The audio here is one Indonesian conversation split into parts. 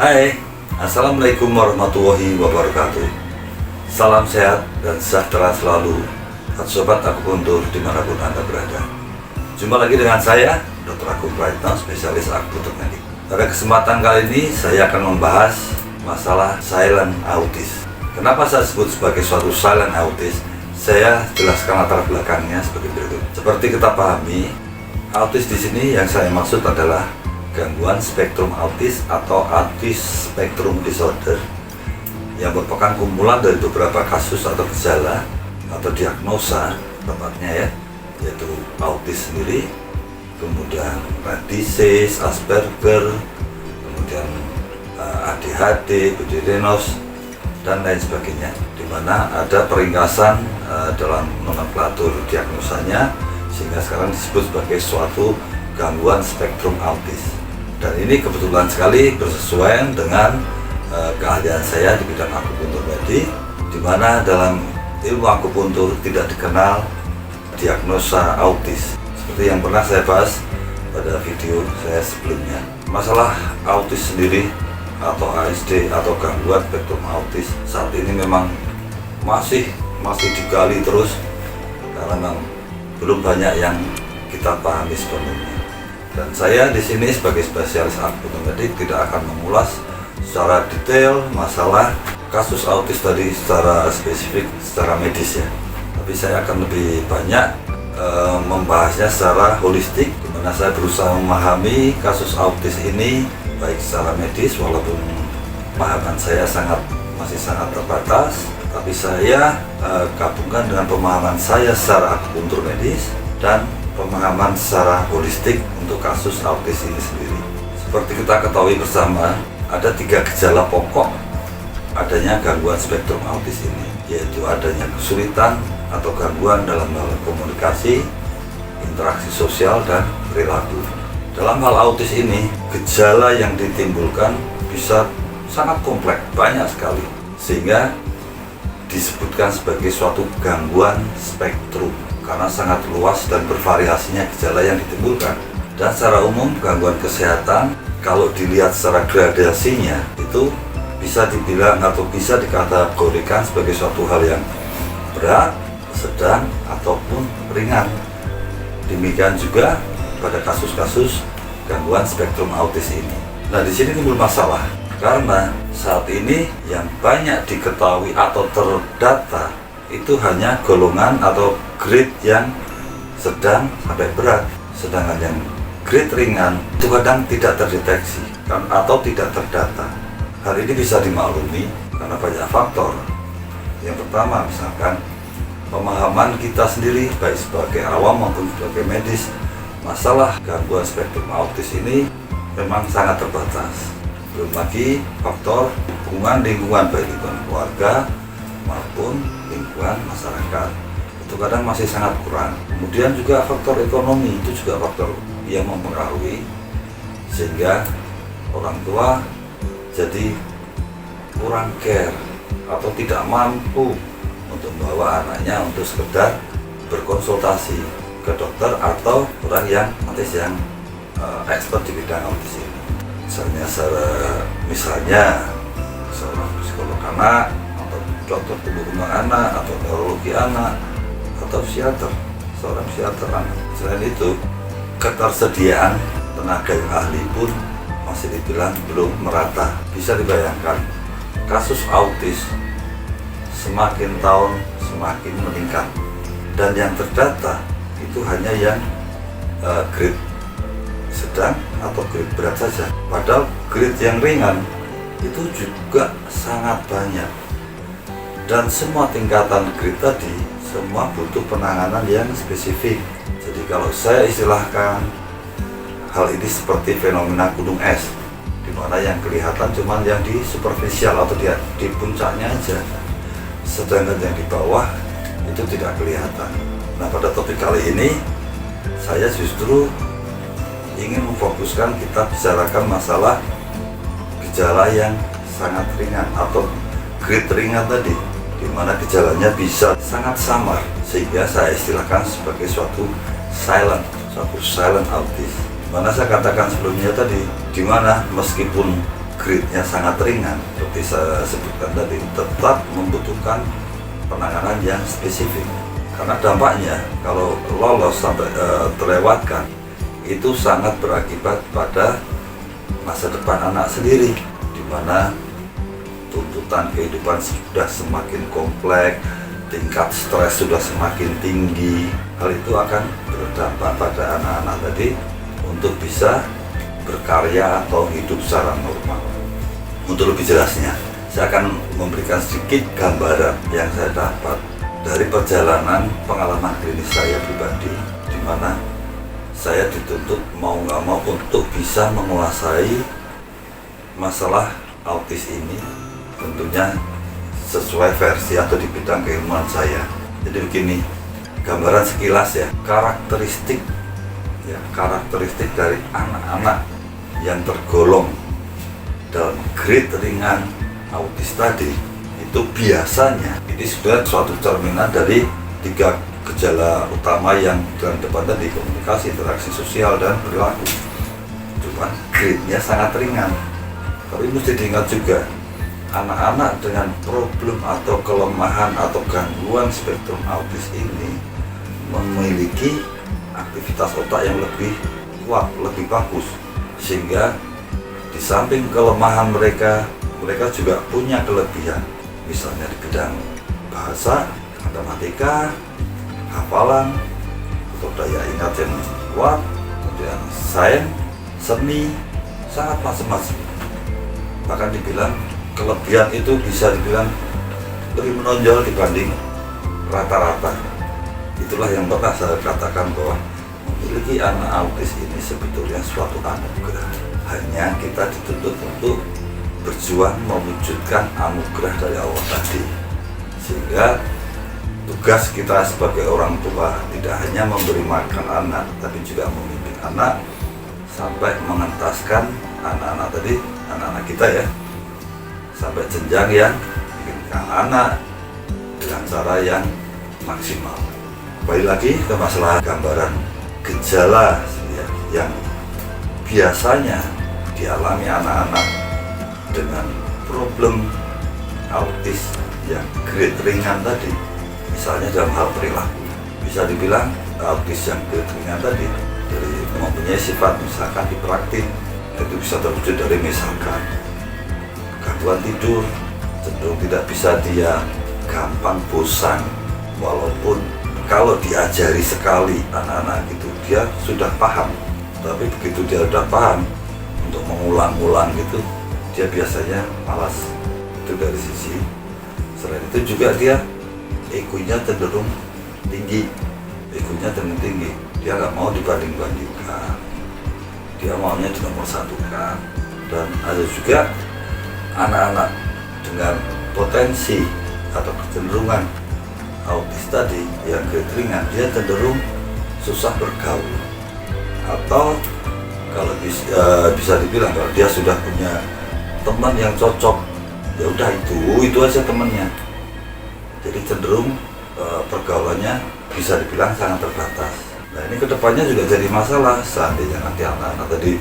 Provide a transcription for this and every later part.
Hai, Assalamualaikum warahmatullahi wabarakatuh. Salam sehat dan sejahtera selalu buat sobat akupuntur dimanapun Anda berada. Jumpa lagi dengan saya, Dr. Agung Praitno, spesialis akupuntur medik. Pada kesempatan kali ini saya akan membahas masalah silent autis. Kenapa saya sebut sebagai suatu silent autis? Saya jelaskan latar belakangnya sebagai berikut. Seperti kita pahami, autis di sini yang saya maksud adalah gangguan spektrum autis atau autis spectrum disorder yang merupakan kumpulan dari beberapa kasus atau gejala atau diagnosa tepatnya yaitu autis sendiri, kemudian disease, Asperger, kemudian ADHD, Budirinos, dan lain sebagainya, di mana ada peringkasan dalam nomenklatur diagnosanya sehingga sekarang disebut sebagai suatu gangguan spektrum autis. Dan ini kebetulan sekali bersesuaian dengan keahlian saya di bidang akupuntur medik, di mana dalam ilmu akupuntur tidak dikenal diagnosa autis seperti yang pernah saya bahas pada video saya sebelumnya. Masalah autis sendiri atau ASD atau gangguan spektrum autis saat ini memang masih digali terus karena memang belum banyak yang kita pahami sepenuhnya. Dan saya di sini sebagai spesialis akupuntur medik tidak akan mengulas secara detail masalah kasus autis tadi secara spesifik, secara medis ya. Tapi saya akan lebih banyak membahasnya secara holistik, di mana saya berusaha memahami kasus autis ini baik secara medis, walaupun pemahaman saya masih sangat terbatas, tapi saya gabungkan dengan pemahaman saya secara akupuntur medis dan pemahaman secara holistik untuk kasus autis ini sendiri. Seperti kita ketahui bersama, ada 3 gejala pokok adanya gangguan spektrum autis ini, yaitu adanya kesulitan atau gangguan dalam hal komunikasi, interaksi sosial, dan perilaku. Dalam hal autis ini, gejala yang ditimbulkan bisa sangat kompleks, banyak sekali, sehingga disebutkan sebagai suatu gangguan spektrum karena sangat luas dan bervariasinya gejala yang ditimbulkan. Dan secara umum gangguan kesehatan kalau dilihat secara gradasinya itu bisa dibilang atau bisa dikategorikan sebagai suatu hal yang berat, sedang, ataupun ringan. Demikian juga pada kasus-kasus gangguan spektrum autis ini. Nah, di sini timbul masalah karena saat ini yang banyak diketahui atau terdata itu hanya golongan atau grade yang sedang sampai berat, sedangkan yang grade ringan itu kadang tidak terdeteksi atau tidak terdata. Hal ini bisa dimaklumi karena banyak faktor. Yang pertama, misalkan pemahaman kita sendiri baik sebagai awam maupun sebagai medis, masalah gangguan spektrum autis ini memang sangat terbatas. Belum lagi faktor lingkungan baik lingkungan keluarga maupun lingkungan masyarakat itu kadang masih sangat kurang. Kemudian juga faktor ekonomi itu juga faktor yang mempengaruhi, sehingga orang tua jadi kurang care atau tidak mampu untuk membawa anaknya untuk sekedar berkonsultasi ke dokter atau orang yang expert di bidang autis ini. Misalnya seorang psikolog anak, dokter tumbuh kembang anak, atau neurologi anak, atau seorang psikiater anak. Selain itu, ketersediaan tenaga yang ahli pun masih dibilang belum merata. Bisa dibayangkan, kasus autis semakin tahun semakin meningkat, dan yang terdata itu hanya yang grade sedang atau grade berat saja. Padahal grade yang ringan itu juga sangat banyak. Dan semua tingkatan grade tadi semua butuh penanganan yang spesifik. Jadi kalau saya istilahkan hal ini seperti fenomena gunung es, di mana yang kelihatan cuma yang di superficial atau di puncaknya aja, sedangkan yang di bawah itu tidak kelihatan. Nah, pada topik kali ini saya justru ingin memfokuskan kita bicarakan masalah gejala yang sangat ringan atau grade ringan tadi, di mana gejalanya bisa sangat samar sehingga saya istilahkan sebagai suatu silent autis. Mana saya katakan sebelumnya tadi, di mana meskipun grade-nya sangat ringan seperti saya sebutkan tadi, tetap membutuhkan penanganan yang spesifik. Karena dampaknya kalau lolos sampai terlewatkan itu sangat berakibat pada masa depan anak sendiri, di mana tuntutan kehidupan sudah semakin kompleks, tingkat stres sudah semakin tinggi. Hal itu akan berdampak pada anak-anak tadi untuk bisa berkarya atau hidup secara normal. Untuk lebih jelasnya, saya akan memberikan sedikit gambaran yang saya dapat dari perjalanan pengalaman klinis saya pribadi, di mana saya dituntut mau nggak mau untuk bisa menguasai masalah autis ini, tentunya sesuai versi atau di bidang keilmuan saya. Jadi begini, gambaran sekilas ya, karakteristik dari anak-anak yang tergolong dalam grade ringan autis tadi itu biasanya ini sudah suatu cerminan dari 3 gejala utama yang dalam depan tadi: komunikasi, interaksi sosial, dan perilaku. Cuman grade-nya sangat ringan. Tapi mesti diingat juga, anak-anak dengan problem atau kelemahan atau gangguan spektrum autis ini memiliki aktivitas otak yang lebih kuat, lebih bagus, sehingga di samping kelemahan mereka juga punya kelebihan, misalnya di bidang bahasa, matematika, hafalan, atau daya ingat yang kuat, kemudian sains, seni, sangat macam-macam. Bahkan dibilang kelebihan itu bisa dibilang lebih menonjol dibanding rata-rata. Itulah yang pernah saya katakan bahwa memiliki anak autis ini sebetulnya suatu anugerah. Hanya kita dituntut untuk berjuang mewujudkan anugerah dari Allah tadi. Sehingga tugas kita sebagai orang tua tidak hanya memberi makan anak, tapi juga memimpin anak sampai mengentaskan anak-anak tadi, anak-anak kita ya, sampai jenjang yang menginginkan anak dengan cara yang maksimal. Kembali lagi ke masalah gambaran gejala ya, yang biasanya dialami anak-anak dengan problem autis yang grade ringan tadi. Misalnya dalam hal perilaku, bisa dibilang autis yang grade ringan tadi dari mempunyai sifat misalkan hiperaktif, itu bisa terwujud dari misalkan gangguan tidur, cenderung tidak bisa diam, gampang bosan, walaupun kalau diajari sekali anak-anak itu dia sudah paham, tapi begitu dia sudah paham untuk mengulang-ulang gitu dia biasanya malas. Itu dari sisi. Selain itu juga dia egonya cenderung tinggi, dia nggak mau dibanding-bandingkan, dia maunya dinomorsatukan. Dan ada juga anak-anak dengan potensi atau kecenderungan autis tadi yang grade ringan, dia cenderung susah bergaul, atau kalau bisa dibilang kalau dia sudah punya teman yang cocok, ya udah itu aja temannya. Jadi cenderung pergaulannya bisa dibilang sangat terbatas. Nah ini kedepannya juga jadi masalah seandainya nanti anak-anak tadi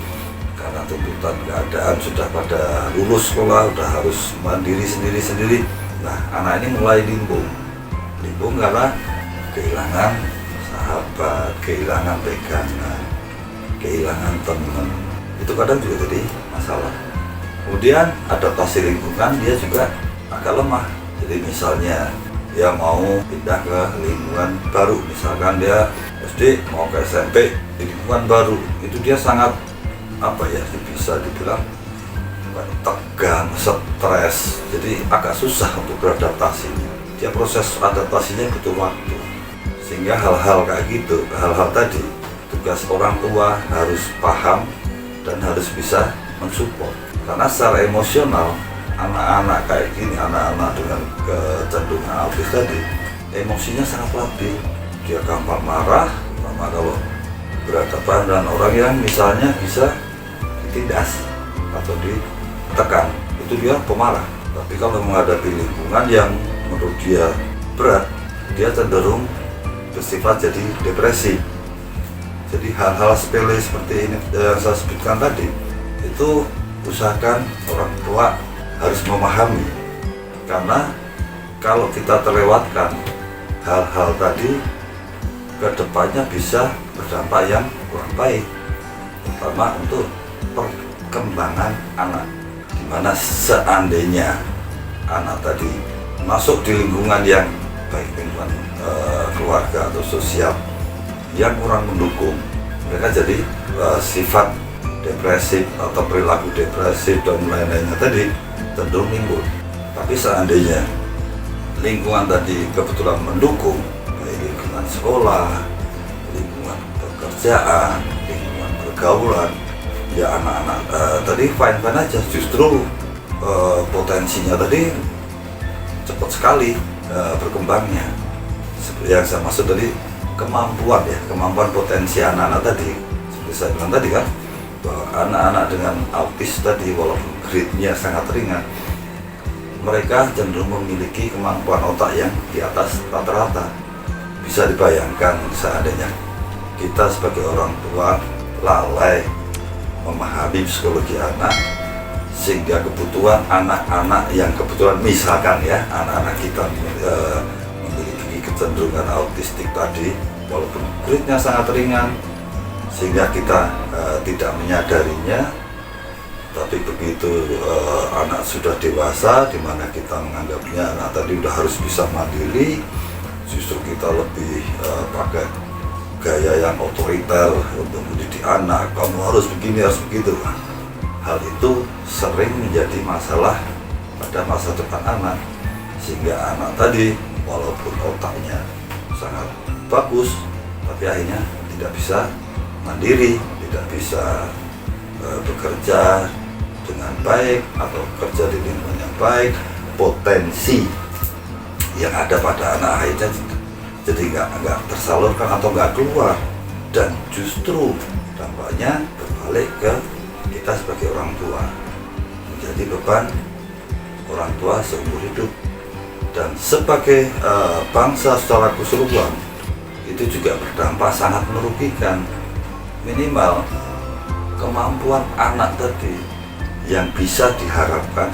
karena tuntutan keadaan sudah pada lulus sekolah, udah harus mandiri sendiri. Nah anak ini mulai limbung karena kehilangan sahabat, kehilangan pegangan, kehilangan teman. Itu kadang juga jadi masalah. Kemudian adaptasi lingkungan dia juga agak lemah. Jadi misalnya dia mau pindah ke lingkungan baru, misalkan dia SD mau ke SMP di lingkungan baru, itu dia sangat bisa dibilang tegang, stres, jadi agak susah untuk beradaptasi. Dia proses adaptasinya butuh waktu, sehingga hal-hal kayak gitu, hal-hal tadi tugas orang tua harus paham dan harus bisa mensupport. Karena secara emosional anak-anak kayak gini, anak-anak dengan kecenderungan autis tadi, emosinya sangat labil. Dia gampang marah, terutama kalau berhadapan dengan orang yang misalnya bisa ditindas atau ditekan, itu dia pemarah. Tapi kalau menghadapi lingkungan yang menurut dia berat, dia cenderung bersifat jadi depresi. Jadi hal-hal sepele seperti ini yang saya sebutkan tadi, itu usahakan orang tua harus memahami, karena kalau kita terlewatkan hal-hal tadi, kedepannya bisa berdampak yang kurang baik, terutama untuk perkembangan anak, dimana seandainya anak tadi masuk di lingkungan yang baik, lingkungan keluarga atau sosial yang kurang mendukung, mereka jadi sifat depresif atau perilaku depresif dan lain-lainnya tadi cenderung timbul. Tapi seandainya lingkungan tadi kebetulan mendukung, baik lingkungan sekolah, lingkungan pekerjaan, lingkungan pergaulan, ya anak-anak tadi fine-fine aja, justru potensinya tadi cepat sekali berkembangnya. Seperti yang saya maksud tadi, kemampuan potensi anak-anak tadi, seperti saya bilang tadi kan, bahwa anak-anak dengan autis tadi walaupun grade-nya sangat ringan, mereka cenderung memiliki kemampuan otak yang di atas rata-rata. Bisa dibayangkan seandainya kita sebagai orang tua lalai memahami psikologi anak, sehingga kebutuhan anak-anak yang kebetulan misalkan ya, anak-anak kita memiliki kecenderungan autistik tadi, walaupun grade-nya sangat ringan, sehingga kita tidak menyadarinya. Tapi begitu anak sudah dewasa, di mana kita menganggapnya anak tadi udah harus bisa mandiri, justru kita lebih pakai gaya yang otoriter untuk mendidik anak, kamu harus begini, harus begitu. Hal itu sering menjadi masalah pada masa depan anak, sehingga anak tadi walaupun otaknya sangat bagus, tapi akhirnya tidak bisa mandiri, tidak bisa bekerja dengan baik atau kerja di lingkungan yang baik. Potensi yang ada pada anak akhirnya jadi nggak tersalurkan atau nggak keluar, dan justru dampaknya berbalik ke kita sebagai orang tua, menjadi beban orang tua seumur hidup. Dan sebagai bangsa secara keseluruhan itu juga berdampak sangat merugikan. Minimal kemampuan anak tadi yang bisa diharapkan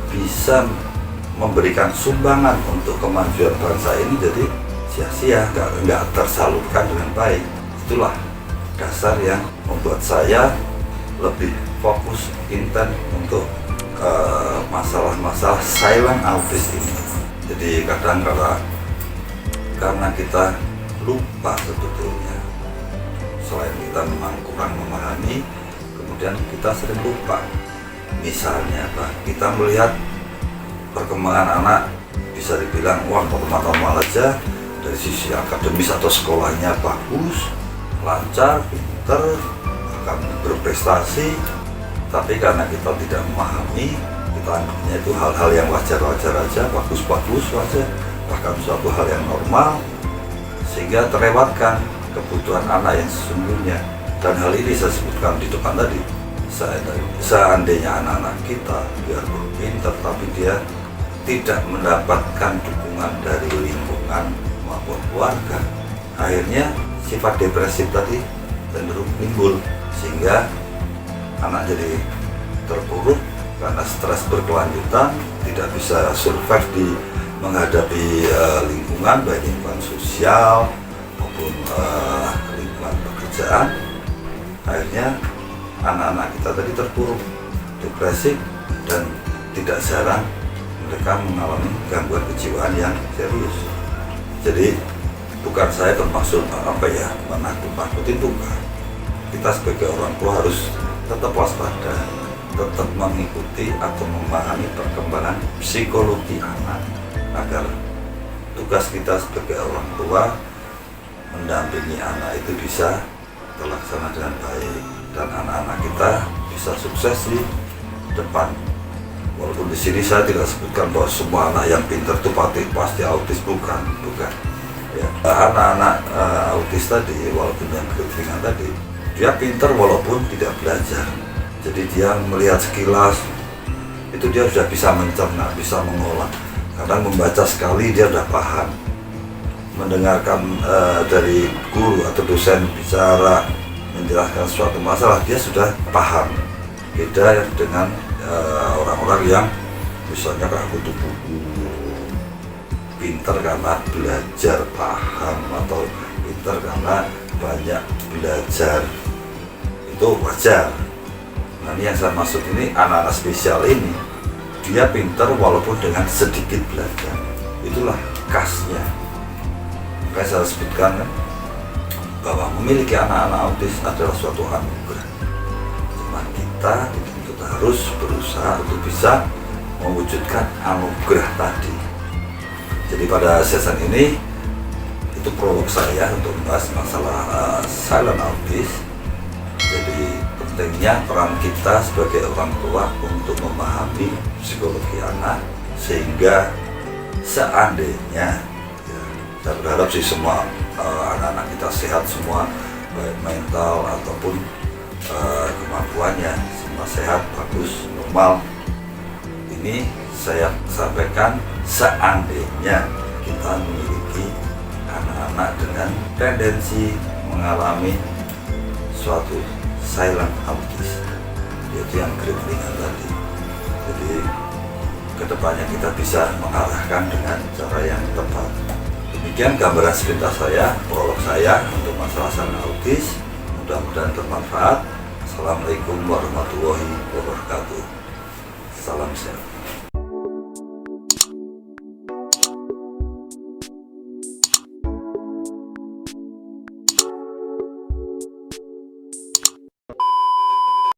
bisa memberikan sumbangan untuk kemajuan bangsa ini jadi sia-sia, nggak tersalurkan dengan baik. Itulah dasar yang membuat saya lebih fokus intens untuk masalah-masalah silent autis ini. Jadi kadang-kadang karena kita lupa sebetulnya, selain kita memang kurang memahami, kemudian kita sering lupa. Misalnya apa? Kita melihat perkembangan anak bisa dibilang wah normal-normal aja, dari sisi akademis atau sekolahnya bagus, lancar, pinter, akan berprestasi. Tapi karena kita tidak memahami, kita anggapnya itu hal-hal yang wajar-wajar aja, bagus-bagus aja, bahkan suatu hal yang normal, sehingga terlewatkan kebutuhan anak yang sesungguhnya. Dan hal ini saya sebutkan di depan tadi, seandainya anak-anak kita biarpun pintar tapi dia tidak mendapatkan dukungan dari lingkungan maupun keluarga, akhirnya sifat depresif tadi cenderung timbul, sehingga anak jadi terpuruk karena stres berkelanjutan, tidak bisa survive di menghadapi lingkungan, baik lingkungan sosial maupun lingkungan pekerjaan. Akhirnya anak-anak kita tadi terpuruk, depresif, dan tidak jarang mereka mengalami gangguan kejiwaan yang serius. Jadi bukan saya termasuk menakut-nakutin, bukan. Kita sebagai orang tua harus tetap waspada, tetap mengikuti atau memahami perkembangan psikologi anak, agar tugas kita sebagai orang tua mendampingi anak itu bisa terlaksana dengan baik, dan anak-anak kita bisa sukses di depan. Walaupun di sini saya tidak sebutkan bahwa semua anak yang pintar itu pasti autis, bukan. Ya. Anak-anak autis tadi, walaupun yang keringan tadi, dia pintar walaupun tidak belajar. Jadi dia melihat sekilas itu dia sudah bisa mencerna, bisa mengolah. Kadang membaca sekali dia sudah paham. Mendengarkan dari guru atau dosen bicara menjelaskan suatu masalah, dia sudah paham. Beda dengan orang-orang yang misalnya kayak kutu buku, pinter karena belajar paham atau pinter karena banyak belajar, itu wajar. Nah ini yang saya maksud ini, anak-anak spesial ini dia pinter walaupun dengan sedikit belajar, itulah khasnya. Makanya saya sebutkan kan, bahwa memiliki anak-anak autis adalah suatu anugerah. Cuma kita harus berusaha untuk bisa mewujudkan anugerah tadi. Jadi pada season ini itu prolog saya untuk membahas masalah silent autis. Jadi pentingnya peran kita sebagai orang tua untuk memahami psikologi anak, sehingga seandainya ya, saya berharap sih semua anak-anak kita sehat semua, baik mental ataupun kemampuannya semua sehat, bagus, normal. Ini saya sampaikan seandainya kita memiliki anak-anak dengan tendensi mengalami suatu silent autis, yaitu yang ringan tadi. Jadi kedepannya kita bisa mengarahkan dengan cara yang tepat. Demikian gambaran sepintas saya, prolog saya untuk masalah silent autis. Mudah-mudahan bermanfaat. Assalamualaikum warahmatullahi wabarakatuh. Salam sehat.